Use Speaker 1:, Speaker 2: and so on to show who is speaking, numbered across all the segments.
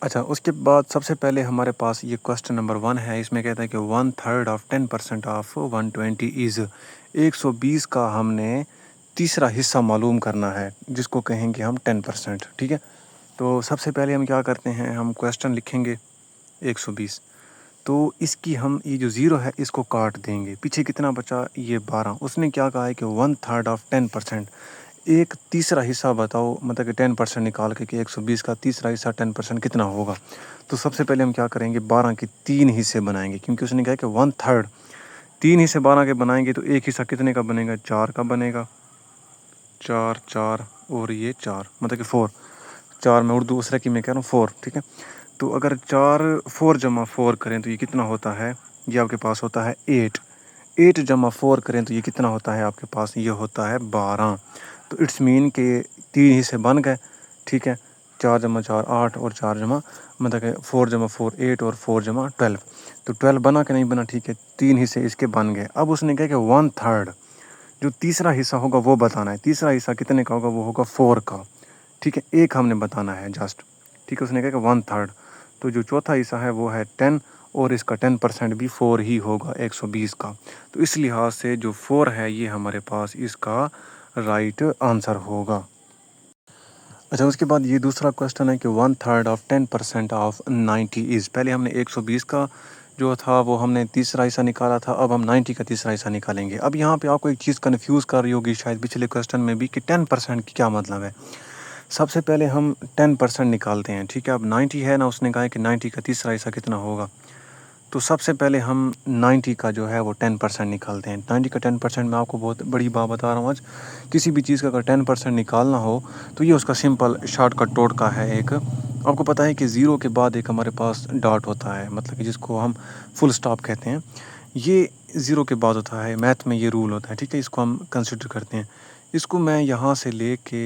Speaker 1: अच्छा, उसके बाद सबसे पहले हमारे पास ये क्वेश्चन नंबर 1 है। इसमें कहता है कि 1/3 ऑफ 10% ऑफ 120 इज़ 120 का हमने तीसरा हिस्सा मालूम करना है, जिसको कहेंगे हम 10%। ठीक है, तो सबसे पहले हम क्या करते हैं, हम क्वेश्चन लिखेंगे 120। तो इसकी हम ये जो ज़ीरो है इसको काट देंगे। पीछे कितना बचा, ये 12। उसने क्या कहा है कि 1/3 ऑफ 10%, एक तीसरा हिस्सा बताओ, मतलब कि 10% निकाल के कि 120 का तीसरा हिस्सा 10% कितना होगा। तो सबसे पहले हम क्या करेंगे, 12 के 3 हिस्से बनाएंगे, क्योंकि उसने कहा कि 1/3 3 हिस्से 12 के बनाएंगे तो एक हिस्सा कितने का बनेगा, 4 का बनेगा। 4 4 और ये 4, मतलब कि 4। 4 मैं उर्दू दूसरे की मैं कह रहा हूँ 4। ठीक है, तो अगर 4 4 जमा 4 करें तो ये कितना होता है, ये आपके पास होता है 8। 8 जमा 4 करें तो ये कितना होता है आपके पास, ये होता है 12। तो इट्स मीन के 3 हिस्से बन गए। ठीक है, 4 जमा 4 8 और 4 जमा, मतलब कि 4 जमा 4 8 और 4 जमा 12। तो 12 बना कि नहीं बना, ठीक है, 3 हिस्से इसके बन गए। अब उसने कहा कि 1/3 जो तीसरा हिस्सा होगा वो बताना है। तीसरा हिस्सा कितने का होगा, वो होगा 4 का। ठीक है, एक हमने बताना है जस्ट। ठीक है, उसने कहा कि 1/3। तो जो चौथा हिस्सा है वो है 10, और इसका 10% भी 4 ही होगा 120 का। तो इस लिहाज से जो 4 है ये हमारे पास इसका राइट आंसर होगा। अच्छा, उसके बाद ये दूसरा क्वेश्चन है कि 1/3 ऑफ 10% ऑफ 90 इज़। पहले हमने 120 का जो था वो हमने तीसरा हिस्सा निकाला था, अब हम 90 का तीसरा हिस्सा निकालेंगे। अब यहाँ पे आपको एक चीज़ कन्फ्यूज़ कर रही होगी शायद पिछले क्वेश्चन में भी, कि 10% की क्या मतलब है। सबसे पहले हम 10% निकालते हैं। ठीक है, अब 90 है ना, उसने कहा है कि 90 का तीसरा हिस्सा कितना होगा। तो सबसे पहले हम 90 का जो है वो 10% निकालते हैं। 90 का 10% मैं आपको बहुत बड़ी बात बता रहा हूँ आज। किसी भी चीज़ का अगर 10% निकालना हो तो ये उसका सिंपल शॉर्टकट टोटका है एक। आपको पता है कि ज़ीरो के बाद एक हमारे पास डॉट होता है, मतलब कि जिसको हम फुल स्टॉप कहते हैं। ये ज़ीरो के बाद होता है, मैथ में ये रूल होता है। ठीक है, इसको हम कंसिडर करते हैं। इसको मैं यहाँ से ले के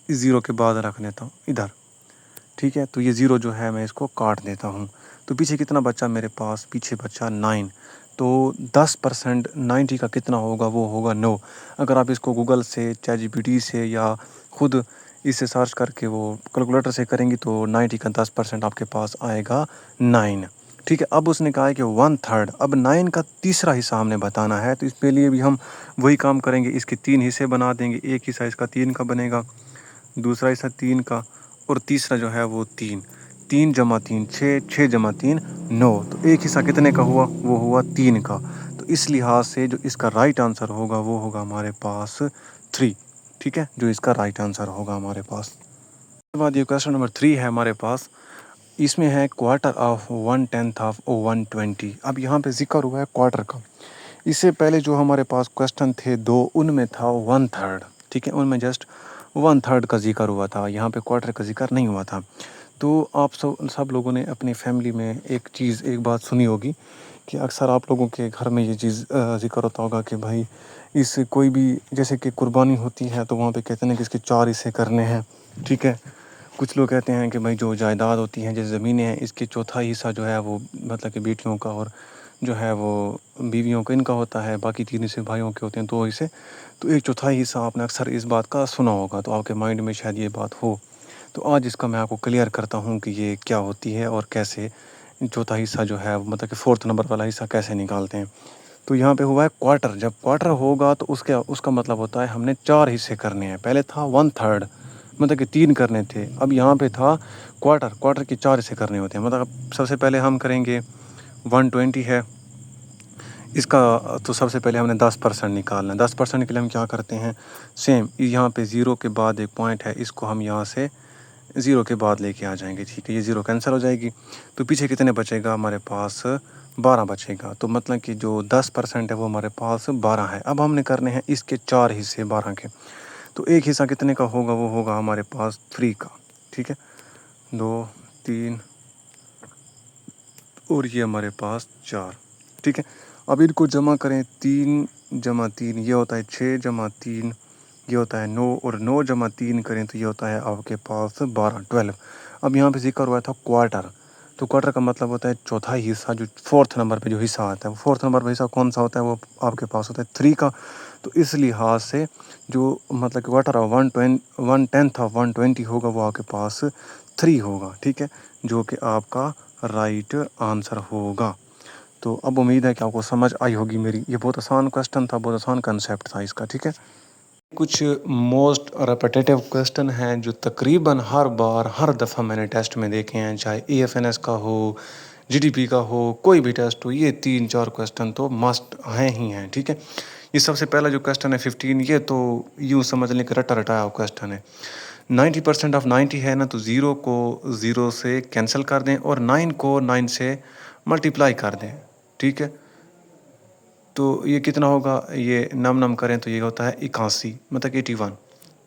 Speaker 1: ज़ीरो के बाद रख देता हूँ इधर। ठीक है, तो ये ज़ीरो जो है मैं इसको काट देता हूँ। तो पीछे कितना बचा मेरे पास, पीछे बचा 9। तो 10% 90 का कितना होगा, वो होगा 9। अगर आप इसको गूगल से, चैटजीपीटी से या खुद इससे सर्च करके वो कैलकुलेटर से करेंगी तो 90 का 10% आपके पास आएगा 9। ठीक है, अब उसने कहा है कि 1/3, अब 9 का तीसरा हिस्सा हमने बताना है। तो इसके लिए भी हम वही काम करेंगे, इसके 3 हिस्से बना देंगे। एक हिस्सा इसका 3 का बनेगा, दूसरा हिस्सा 3 का, और तीसरा जो है वो 3। 3 जमा 3 6, 6 जमा 3 9। तो एक हिस्सा कितने का हुआ, वो हुआ 3 का। तो इस लिहाज से जो इसका राइट आंसर होगा वो होगा हमारे पास 3। ठीक है, जो इसका राइट आंसर होगा हमारे पास। उसके बाद ये क्वेश्चन नंबर 3 है हमारे पास। इसमें है क्वार्टर ऑफ 1/10 ऑफ 120। अब यहाँ पे जिक्र हुआ है क्वार्टर का। इससे पहले जो हमारे पास क्वेश्चन थे 2, उनमें था 1/3। ठीक है, उनमें जस्ट 1/3 का जिक्र हुआ था, यहाँ पे क्वार्टर का जिक्र नहीं हुआ था। तो आप सब सब लोगों ने अपनी फैमिली में एक बात सुनी होगी कि अक्सर आप लोगों के घर में ये चीज़ जिक्र होता होगा कि भाई इस कोई भी जैसे कि कुर्बानी होती है तो वहाँ पे कहते हैं कि इसके 4 हिस्से करने हैं। ठीक है, कुछ लोग कहते हैं कि भाई जो जायदाद होती हैं, जैसे ज़मीनें हैं, इसके चौथा हिस्सा जो है वो मतलब कि बेटियों का, और जो है वो बीवियों का, इनका होता है। बाकी 3 हिस्से भाइयों के होते हैं, 2 हिस्से। तो एक चौथाई हिस्सा आपने अक्सर इस बात का सुना होगा, तो आपके माइंड में शायद ये बात हो। तो आज इसका मैं आपको क्लियर करता हूँ कि ये क्या होती है और कैसे चौथा हिस्सा जो है मतलब कि 4th नंबर वाला हिस्सा कैसे निकालते हैं। तो यहाँ पे हुआ है क्वार्टर। जब क्वार्टर होगा तो उसके उसका मतलब होता है हमने 4 हिस्से करने हैं। पहले था 1/3, मतलब कि 3 करने थे। अब यहाँ पे था क्वार्टर, क्वार्टर के 4 हिस्से करने होते हैं। मतलब सबसे पहले हम करेंगे 120 है इसका, तो सबसे पहले हमने 10% निकालना है। 10% के लिए हम क्या करते हैं, सेम यहाँ पे ज़ीरो के बाद एक पॉइंट है, इसको हम यहाँ से ज़ीरो के बाद लेके आ जाएंगे। ठीक है, ये ज़ीरो कैंसिल हो जाएगी। तो पीछे कितने बचेगा, हमारे पास 12 बचेगा। तो मतलब कि जो 10% है वो हमारे पास 12 है। अब हमने करने हैं इसके 4 हिस्से 12 के। तो एक हिस्सा कितने का होगा, वो होगा हमारे पास 3 का। ठीक है, 2 3 और ये हमारे पास 4। ठीक है, अब इनको जमा करें, 3 जमा 3 ये होता है 6 जमा 3 ये होता है 9, और 9 जमा 3 करें तो ये होता है आपके पास 12 12। अब यहाँ पे जिक्र हुआ था क्वार्टर। तो क्वार्टर का मतलब होता है चौथाई हिस्सा, जो फोर्थ नंबर पे जो हिस्सा आता है, फोर्थ नंबर पे हिस्सा कौन सा होता है, वो आपके पास होता है 3 का। तो इस लिहाज से जो मतलब क्वार्टर ऑफ 1/10 ऑफ 120 होगा वो आपके पास 3 होगा, ठीक है, जो कि आपका राइट आंसर होगा। तो अब उम्मीद है कि आपको समझ आई होगी मेरी। ये बहुत आसान क्वेश्चन था, बहुत आसान कंसेप्ट था इसका, ठीक है। कुछ मोस्ट रेपिटेटिव क्वेश्चन हैं जो तकरीबन हर बार हर दफ़ा मैंने टेस्ट में देखे हैं, चाहे EFNS का हो, GDP का हो, कोई भी टेस्ट हो, ये 3-4 क्वेश्चन तो मस्ट हैं ही हैं, ठीक है। ये सबसे पहला जो क्वेश्चन है 15, ये तो यूँ समझ लें कि रटा रटाया क्वेश्चन है। 90% ऑफ 90 है ना, तो 0 को 0 से कैंसिल कर दें और 9 को 9 से मल्टीप्लाई कर दें, ठीक है। तो ये कितना होगा, ये नम करें तो ये होता है 81, मतलब 81,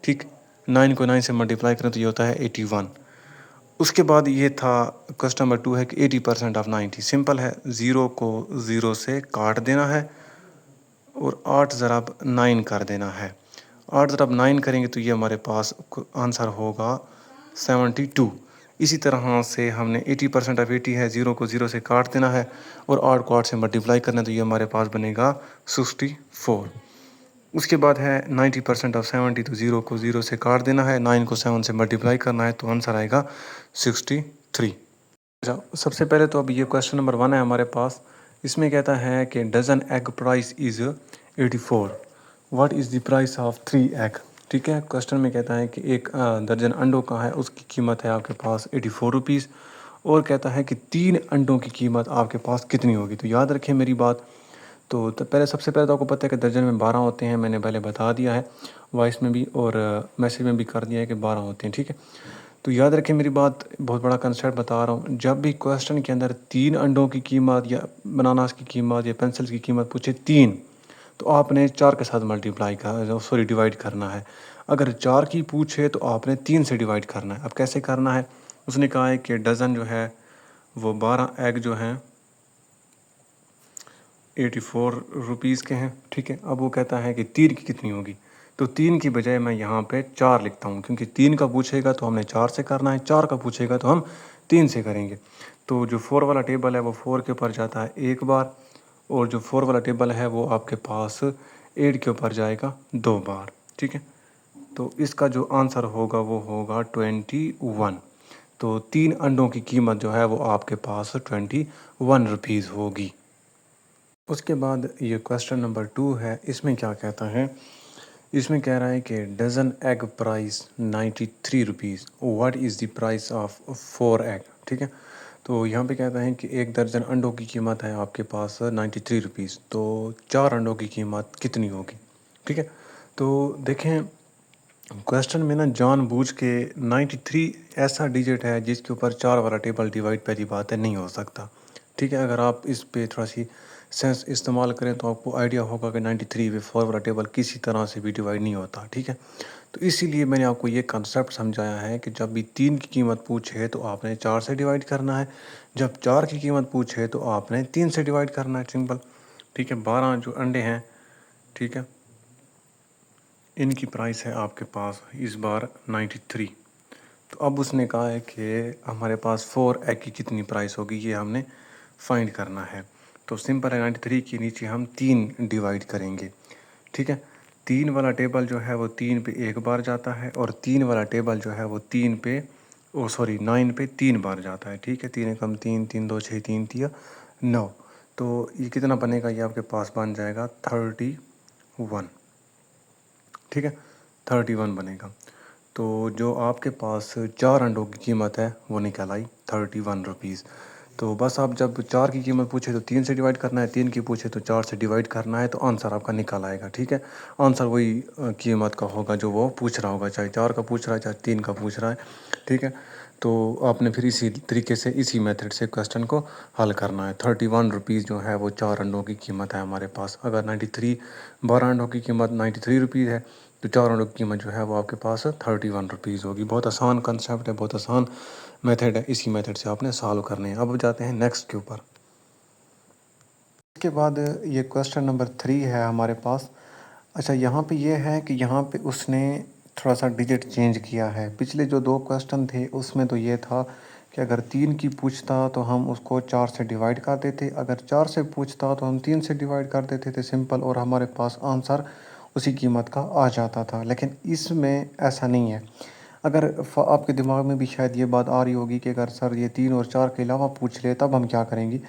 Speaker 1: ठीक। 9 को 9 से मल्टीप्लाई करें तो ये होता है 81। उसके बाद ये था क्वेश्चन नंबर 2 है कि 80% ऑफ 90, सिंपल है, 0 को 0 से काट देना है और 8 ज़रब 9 कर देना है। 8 ज़रब 9 करेंगे तो ये हमारे पास आंसर होगा 72। इसी तरह से हमने 80% ऑफ 80 है, 0 को 0 से काट देना है और 8 को 8 से मल्टीप्लाई करना है तो ये हमारे पास बनेगा 64। उसके बाद है 90% ऑफ 70, तो 0 को 0 से काट देना है, 9 को 7 से मल्टीप्लाई करना है तो आंसर आएगा 63। अच्छा, सबसे पहले तो अब ये क्वेश्चन नंबर 1 है हमारे पास। इसमें कहता है कि dozen egg price is 84, what is the price of 3 egg, ठीक है। क्वेश्चन में कहता है कि एक दर्जन अंडों का है, उसकी कीमत है आपके पास 84 रुपीज़, और कहता है कि 3 अंडों की कीमत आपके पास कितनी होगी। तो याद रखें मेरी बात। तो पहले सबसे पहले तो आपको पता है कि दर्जन में 12 होते हैं, मैंने पहले बता दिया है वॉइस में भी और मैसेज में भी कर दिया है कि 12 होते हैं, ठीक है। तो याद रखें मेरी बात, बहुत बड़ा कंसेप्ट बता रहा हूँ। जब भी क्वेश्चन के अंदर 3 अंडों की कीमत या बनानास की कीमत या पेंसिल्स की कीमत पूछे 3, तो आपने 4 के साथ डिवाइड करना है। अगर 4 की पूछे तो आपने 3 से डिवाइड करना है। अब कैसे करना है, उसने कहा है कि डज़न जो है वो 12 एग जो हैं 84 रुपीज़ के हैं, ठीक है। अब वो कहता है कि 3 की कितनी होगी, तो 3 की बजाय मैं यहाँ पे 4 लिखता हूँ, क्योंकि 3 का पूछेगा तो हमने 4 से करना है, 4 का पूछेगा तो हम 3 से करेंगे। तो जो 4 वाला टेबल है वो 4 के ऊपर जाता है एक बार, और जो 4 वाला टेबल है वो आपके पास 8 के ऊपर जाएगा 2 बार, ठीक है। तो इसका जो आंसर होगा वो होगा 21। तो 3 अंडों की कीमत जो है वो आपके पास 21 रुपीज़ होगी। उसके बाद ये क्वेश्चन नंबर 2 है, इसमें क्या कहता है, इसमें कह रहा है कि dozen egg price 93 rupees, what is the price of 4 egg, ठीक है। तो यहाँ पे कहता है कि एक दर्जन अंडों की कीमत है आपके पास 93 रुपीज़, तो 4 अंडों की कीमत कितनी होगी, ठीक है। तो देखें, क्वेश्चन में ना जानबूझ के 93 ऐसा डिजिट है जिसके ऊपर 4 वाला टेबल डिवाइड, पहली बात है, नहीं हो सकता, ठीक है। अगर आप इस पे थोड़ा सी सेंस इस्तेमाल करें तो आपको आइडिया होगा कि 93 पे 4 वाला टेबल किसी तरह से भी डिवाइड नहीं होता, ठीक है। तो इसीलिए मैंने आपको ये कंसेप्ट समझाया है कि जब भी 3 की कीमत पूछे तो आपने 4 से डिवाइड करना है, जब 4 की कीमत पूछे तो आपने 3 से डिवाइड करना है, सिंपल, ठीक है। 12 जो अंडे हैं, ठीक है, इनकी प्राइस है आपके पास इस बार 93। तो अब उसने कहा है कि हमारे पास 4 एग की कितनी प्राइस होगी, ये हमने फाइंड करना है। तो सिंपल है, 93 के नीचे हम 3 डिवाइड करेंगे, ठीक है। 3 वाला टेबल जो है वो 3 पे एक बार जाता है, और 3 वाला टेबल जो है वो 3 पे 9 पे 3 बार जाता है, ठीक है। 3 एकम 3, 3 2 6, 3 तिया 9। तो ये कितना बनेगा, ये आपके पास बन जाएगा 31, ठीक है, 31 बनेगा। तो जो आपके पास 4 अंडों की कीमत है वो निकल आई 31 रुपीज़। तो बस आप जब 4 की कीमत पूछे तो 3 से डिवाइड करना है, 3 की पूछे तो 4 से डिवाइड करना है, तो आंसर आपका निकल आएगा, ठीक है। आंसर वही कीमत का होगा जो वो पूछ रहा होगा, चाहे 4 का पूछ रहा है चाहे 3 का पूछ रहा है, ठीक है। तो आपने फिर इसी तरीके से इसी मेथड से क्वेश्चन को हल करना है। 31 रुपीज़ जो है वो 4 अंडों की कीमत है हमारे पास। अगर 93 12 अंडों की कीमत 93 रुपीज़ है, तो 4 अंडों की कीमत जो है वो आपके पास 31 रुपीज़ होगी। बहुत आसान कंसेप्ट है, बहुत आसान मेथड है, इसी मेथड से आपने सॉल्व करने हैं। अब जाते हैं नेक्स्ट के ऊपर। इसके बाद ये क्वेश्चन नंबर 3 है हमारे पास। अच्छा, यहाँ पे ये है कि यहाँ पे उसने थोड़ा सा डिजिट चेंज किया है। पिछले जो 2 क्वेश्चन थे उसमें तो ये था कि अगर 3 की पूछता तो हम उसको 4 से डिवाइड कर देते, अगर 4 से पूछता तो हम 3 से डिवाइड कर देते थे, सिंपल, और हमारे पास आंसर उसी कीमत का आ जाता था। लेकिन इसमें ऐसा नहीं है। अगर आपके दिमाग में भी शायद ये बात आ रही होगी कि अगर सर ये 3 और 4 के अलावा पूछ ले तब हम क्या करेंगे,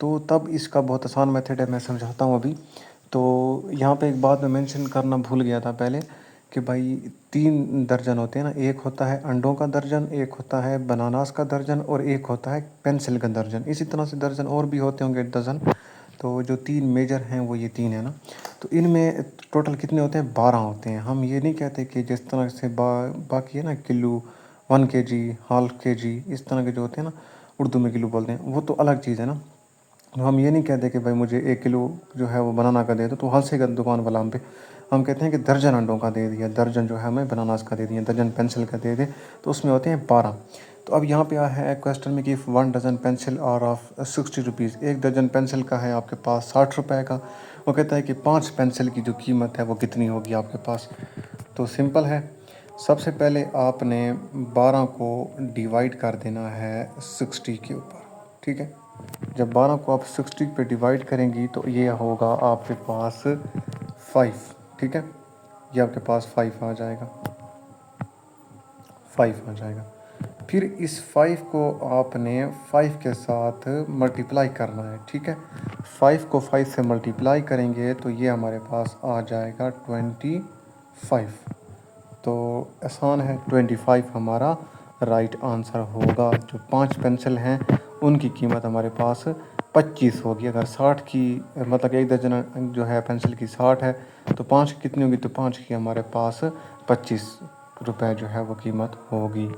Speaker 1: तो तब इसका बहुत आसान मेथड है, मैं समझाता हूँ अभी। तो यहाँ पे एक बात मैं मेंशन करना भूल गया था पहले, कि भाई 3 दर्जन होते हैं ना, एक होता है अंडों का दर्जन, एक होता है बनानास का दर्जन, और एक होता है पेंसिल का दर्जन। इसी तरह से दर्जन और भी होते होंगे डज़न। तो जो 3 मेजर हैं वो ये 3 है ना। तो इनमें टोटल कितने होते हैं? 12 होते हैं। हम ये नहीं कहते कि जिस तरह से बाकी है ना, किलो, 1 केजी, हाफ केजी, इस तरह के जो होते हैं ना, उर्दू में किलो बोलते हैं, वो तो अलग चीज़ है ना। तो हम ये नहीं कहते कि भाई मुझे 1 किलो जो है वो बनाना का दे दो, तो हंसेगा दुकान वाला हम पे। हम कहते हैं कि दर्जन अंडों का दे दिया, दर्जन जो है हमें बनानास का दे दिया, दर्जन पेंसिल का दे दे, तो उसमें होते हैं 12। तो अब यहाँ पे है क्वेश्चन में कि 1 डज़न पेंसिल और ऑफ 60 रुपीज़, एक दर्जन पेंसिल का है आपके पास 60 रुपये का। वो कहता है कि 5 पेंसिल की जो कीमत है वो कितनी होगी आपके पास। तो सिंपल है, सबसे पहले आपने 12 को डिवाइड कर देना है 60 के ऊपर, ठीक है। जब 12 को आप 60 पे डिवाइड करेंगी तो ये होगा आपके पास 5, ठीक है। ये आपके पास 5 आ जाएगा, 5 आ जाएगा। फिर इस 5 को आपने 5 के साथ मल्टीप्लाई करना है, ठीक है। 5 को 5 से मल्टीप्लाई करेंगे तो ये हमारे पास आ जाएगा 25। तो आसान है, 25 हमारा राइट आंसर होगा। जो 5 पेंसिल हैं उनकी कीमत हमारे पास 25 होगी। अगर 60 की, मतलब एक दर्जन जो है पेंसिल की 60 है, तो 5 कितनी होगी? तो 5 की हमारे पास 25 रुपए जो है वो कीमत होगी।